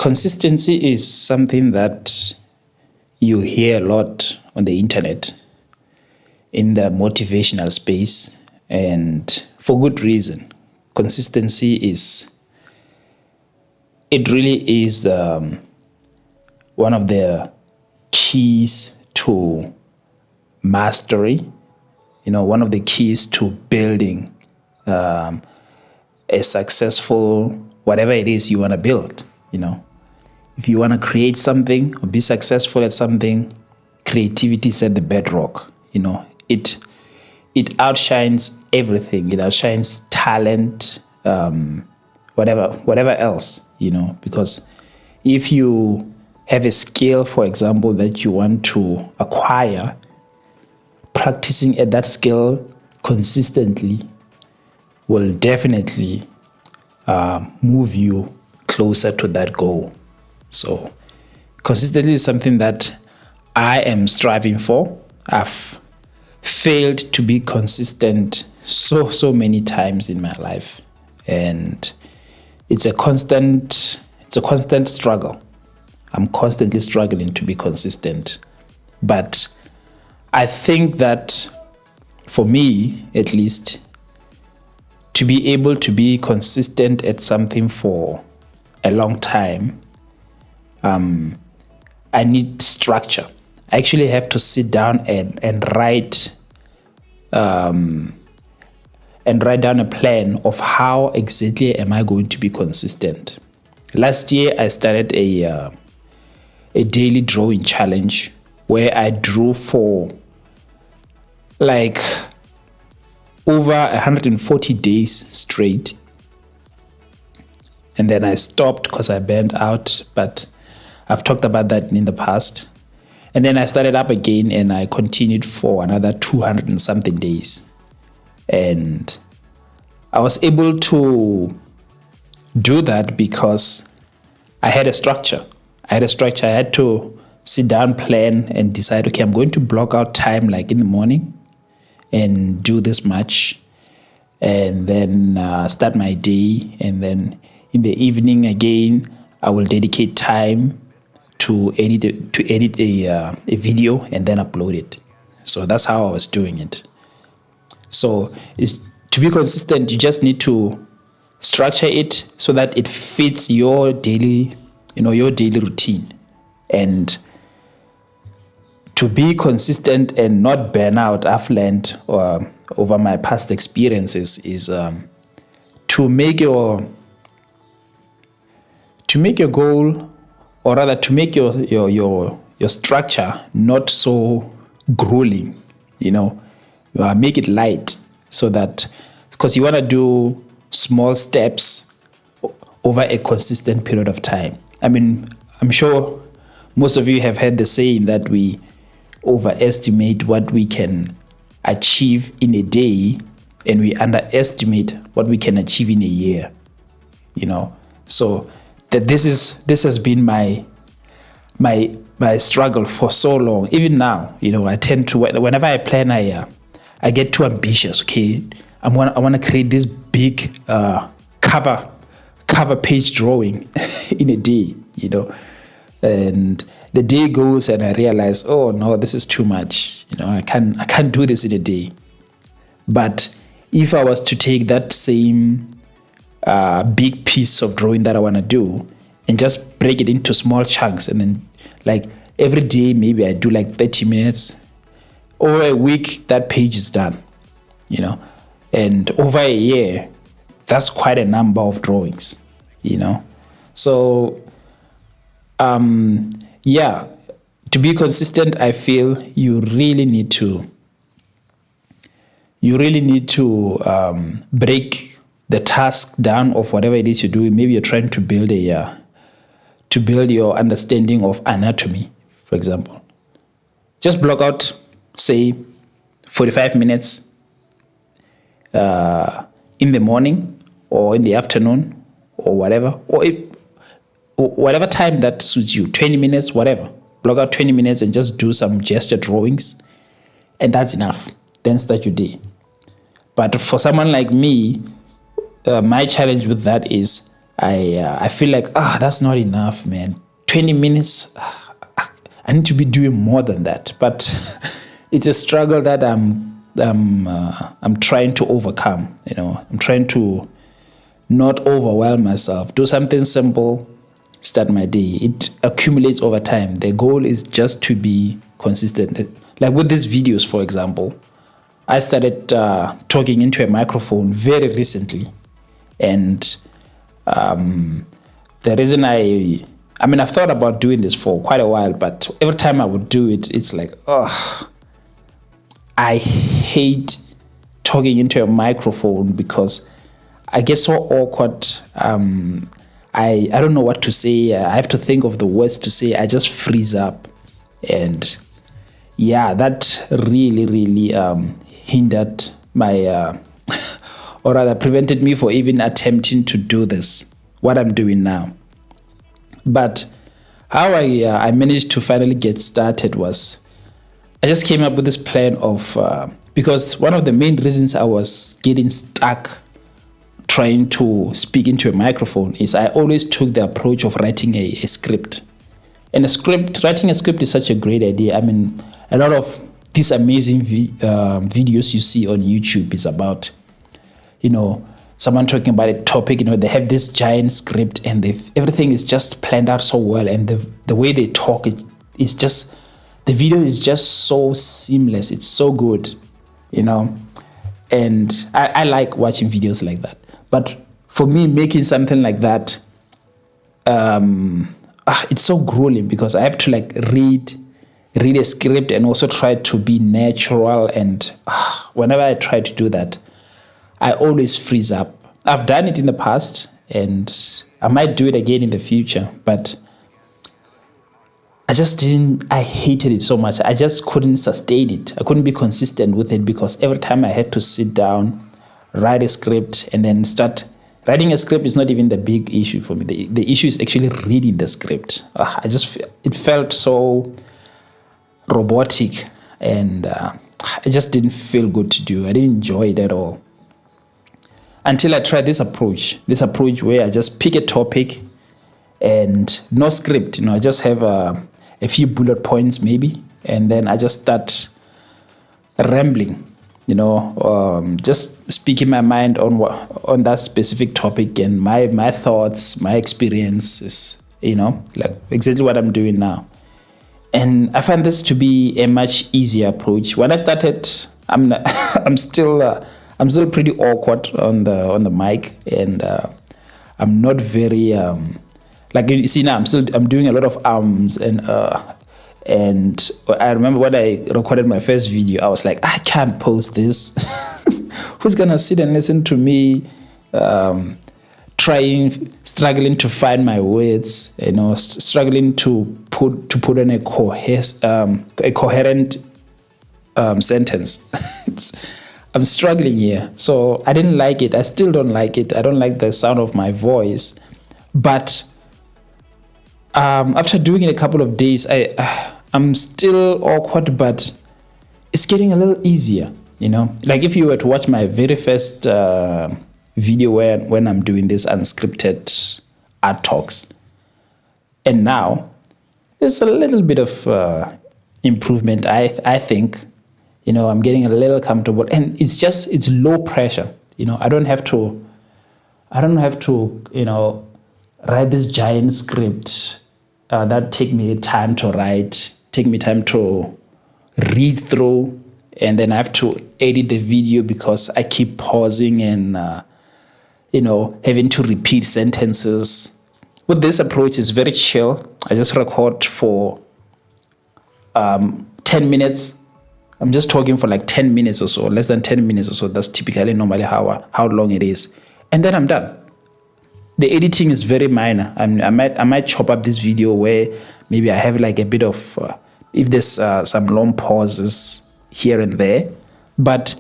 Consistency is something that you hear a lot on the internet in the motivational space, and for good reason. Consistency it really is one of the keys to mastery, one of the keys to building a successful, whatever it is you want to build. If you want to create something or be successful at something, creativity is at the bedrock. It outshines everything. It outshines talent, whatever else, because if you have a skill, for example, that you want to acquire, practicing at that skill consistently will definitely move you closer to that goal. So consistency is something that I am striving for. I've failed to be consistent so many times in my life, and it's a constant struggle. I'm constantly struggling to be consistent. But I think that for me, at least, to be able to be consistent at something for a long time, I need structure. I actually have to sit down and write down a plan of how exactly am I going to be consistent. Last year, I started a daily drawing challenge where I drew for like over 140 days straight. And then I stopped because I burned out, but I've talked about that in the past. And then I started up again and I continued for another 200 and something days. And I was able to do that because I had a structure. I had to sit down, plan, and decide, okay, I'm going to block out time like in the morning and do this much. And then start my day. And then in the evening again, I will dedicate time to edit a video and then upload it. So that's how I was doing it. So to be consistent, you just need to structure it so that it fits your daily routine. And to be consistent and not burn out, I've learned over my past experiences is to make your goal, or rather to make your structure not so grueling, make it light, so that, because you want to do small steps over a consistent period of time. I mean, I'm sure most of you have heard the saying that we overestimate what we can achieve in a day and we underestimate what we can achieve in a year. So that this has been my struggle for so long. Even now, I tend to, whenever I plan, I get too ambitious. Okay, I want to create this big cover page drawing in a day. And the day goes and I realize, oh no, this is too much. I can't do this in a day. But if I was to take that same big piece of drawing that I want to do and just break it into small chunks, and then like every day maybe I do like 30 minutes, over a week that page is done, and over a year that's quite a number of drawings, so to be consistent, I feel you really need to break the task down of whatever it is you're doing. Maybe you're trying to build your understanding of anatomy, for example. Just block out, say, 45 minutes in the morning or in the afternoon or whatever, or whatever time that suits you, 20 minutes, whatever. Block out 20 minutes and just do some gesture drawings, and that's enough. Then start your day. But for someone like me, my challenge with that is I feel like that's not enough, man. 20 minutes. I need to be doing more than that. But it's a struggle that I'm trying to overcome. I'm trying to not overwhelm myself. Do something simple, start my day. It accumulates over time. The goal is just to be consistent. Like with these videos, for example, I started talking into a microphone very recently. And the reason I've thought about doing this for quite a while, but every time I would do it, it's like, I hate talking into a microphone because I get so awkward. I don't know what to say. I have to think of the words to say. I just freeze up. And yeah, that really, really hindered my, or rather prevented me for even attempting to do this, what I'm doing now. But how I managed to finally get started was I just came up with this plan of, because one of the main reasons I was getting stuck trying to speak into a microphone is I always took the approach of writing a script. And writing a script is such a great idea. I mean, a lot of these amazing videos you see on YouTube is about, someone talking about a topic, they have this giant script and everything is just planned out so well. And the way they talk, it's just, the video is just so seamless. It's so good, and I like watching videos like that. But for me, making something like that, it's so grueling because I have to read a script and also try to be natural. And whenever I try to do that, I always freeze up. I've done it in the past and I might do it again in the future, but I hated it so much. I just couldn't sustain it. I couldn't be consistent with it because every time I had to sit down, write a script, and then start writing a script is not even the big issue for me. The issue is actually reading the script. It felt so robotic and it just didn't feel good to do. I didn't enjoy it at all. Until I tried this approach where I just pick a topic and no script. I just have a few bullet points maybe, and then I just start rambling, just speaking my mind on that specific topic and my thoughts, my experiences, exactly what I'm doing now. And I find this to be a much easier approach. When I started, I'm still pretty awkward on the mic, and I'm not very like you see now. I'm doing a lot of and I remember when I recorded my first video, I was like, I can't post this. Who's gonna sit and listen to me? Struggling to find my words, struggling to put in a coherent sentence. I'm struggling here, so I didn't like it. I still don't like it. I don't like the sound of my voice, but after doing it a couple of days, I'm still awkward, but it's getting a little easier. Like if you were to watch my very first video when I'm doing this unscripted art talks, and now there's a little bit of improvement. I think, I'm getting a little comfortable, and it's low pressure. I don't have to write this giant script that take me time to write, take me time to read through, and then I have to edit the video because I keep pausing and having to repeat sentences. With this approach, it's very chill. I just record for 10 minutes. I'm just talking for 10 minutes or so, less than 10 minutes or so. That's typically normally how long it is. And then I'm done. The editing is very minor. I might chop up this video where maybe I have a bit of, if there's some long pauses here and there. But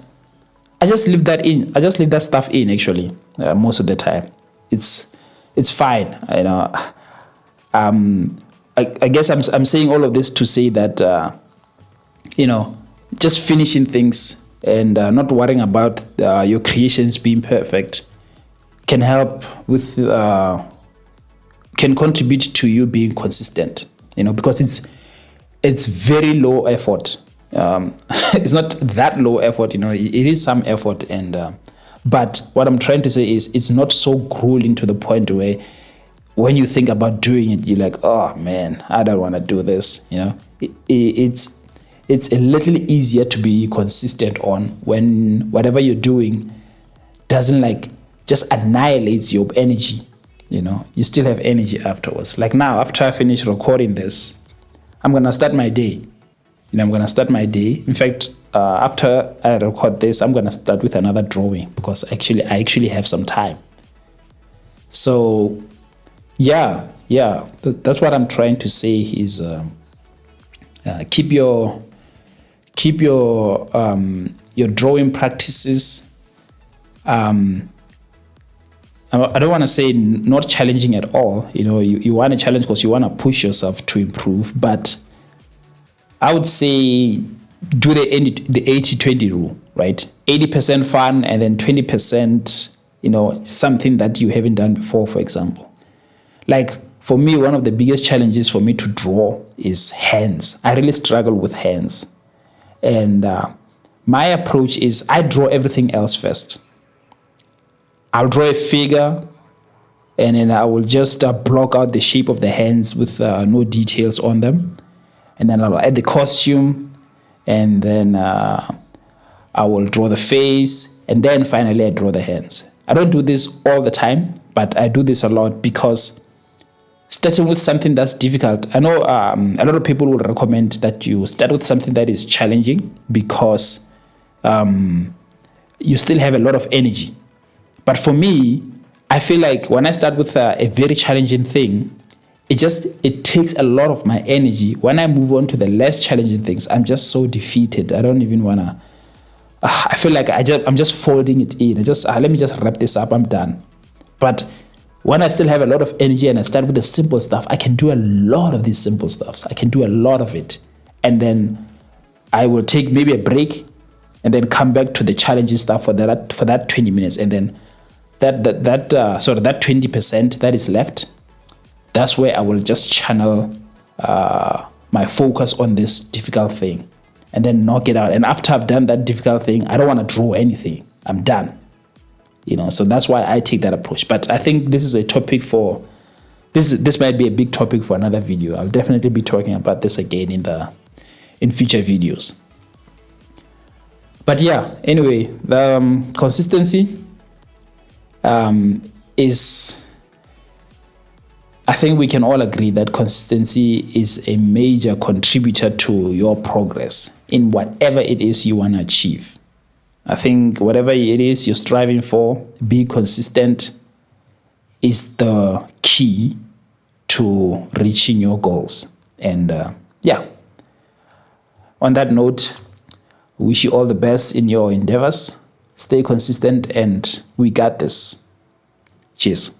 I just leave that in. I just leave that stuff in actually most of the time. It's fine. I guess I'm saying all of this to say that just finishing things and not worrying about your creations being perfect. can help with can contribute to you being consistent, because it's very low effort. It's not that low effort, it is some effort, and but what I'm trying to say is it's not so grueling to the point where when you think about doing it, you're like, oh man, I don't want to do this. It's a little easier to be consistent on when whatever you're doing doesn't like just annihilates your energy. You still have energy afterwards. Like now, after I finish recording this, I'm gonna start my day. I'm gonna start my day. In fact, after I record this, I'm gonna start with another drawing because I actually have some time. So yeah, that's what I'm trying to say is keep your drawing practices. I don't want to say not challenging at all. You want to challenge because you want to push yourself to improve. But I would say do the 80-20 rule, right? 80% fun and then 20%, something that you haven't done before, for example. Like for me, one of the biggest challenges for me to draw is hands. I really struggle with hands. And my approach is I draw everything else first. I'll draw a figure and then I will just block out the shape of the hands with no details on them. And then I'll add the costume and then I will draw the face and then finally I draw the hands. I don't do this all the time, but I do this a lot because starting with something that's difficult, I know a lot of people will recommend that you start with something that is challenging because you still have a lot of energy. But for me, I feel like when I start with a very challenging thing, it takes a lot of my energy. When I move on to the less challenging things, I'm just so defeated. I don't even want to. I feel like I'm just folding it in. Let me just wrap this up. I'm done. But when I still have a lot of energy and I start with the simple stuff, I can do a lot of these simple stuffs. I can do a lot of it. And then I will take maybe a break and then come back to the challenging stuff for that 20 minutes. And then that 20% that is left, that's where I will just channel my focus on this difficult thing and then knock it out. And after I've done that difficult thing, I don't want to draw anything. I'm done. So that's why I take that approach. But I think this is a topic this might be a big topic for another video. I'll definitely be talking about this again in future videos. But yeah, anyway, the consistency is, I think we can all agree that consistency is a major contributor to your progress in whatever it is you want to achieve. I think whatever it is you're striving for, be consistent is the key to reaching your goals. And on that note, wish you all the best in your endeavors. Stay consistent and we got this. Cheers.